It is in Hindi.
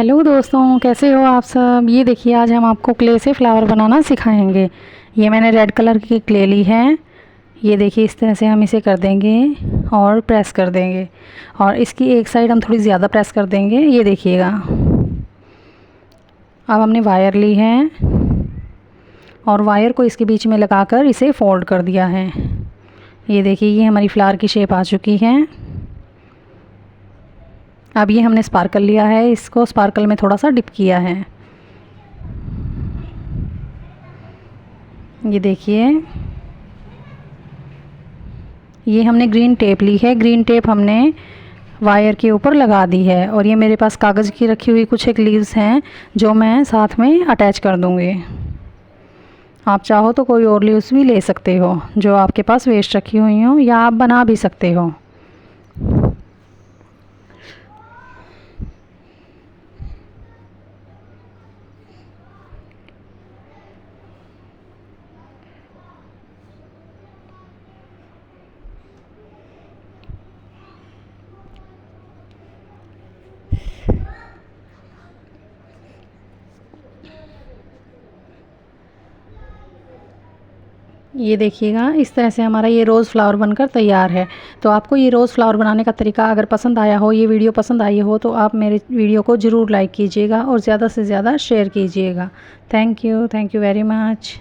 हेलो दोस्तों, कैसे हो आप सब। ये देखिए, आज हम आपको क्ले से फ्लावर बनाना सिखाएंगे। ये मैंने रेड कलर की क्ले ली है। ये देखिए, इस तरह से हम इसे कर देंगे और प्रेस कर देंगे, और इसकी एक साइड हम थोड़ी ज़्यादा प्रेस कर देंगे। ये देखिएगा, अब हमने वायर ली है और वायर को इसके बीच में लगाकर इसे फोल्ड कर दिया है। ये देखिए, ये हमारी फ्लावर की शेप आ चुकी है। अब ये हमने स्पार्कल लिया है, इसको स्पार्कल में थोड़ा सा डिप किया है। ये देखिए, ये हमने ग्रीन टेप ली है। ग्रीन टेप हमने वायर के ऊपर लगा दी है, और ये मेरे पास कागज़ की रखी हुई कुछ एक लीव्स हैं जो मैं साथ में अटैच कर दूँगी। आप चाहो तो कोई और लीव्स भी ले सकते हो जो आपके पास वेस्ट रखी हुई हो, या आप बना भी सकते हो। ये देखिएगा, इस तरह से हमारा ये रोज़ फ्लावर बनकर तैयार है। तो आपको ये रोज़ फ्लावर बनाने का तरीका अगर पसंद आया हो, ये वीडियो पसंद आई हो, तो आप मेरे वीडियो को ज़रूर लाइक कीजिएगा और ज़्यादा से ज़्यादा शेयर कीजिएगा। Thank you very much.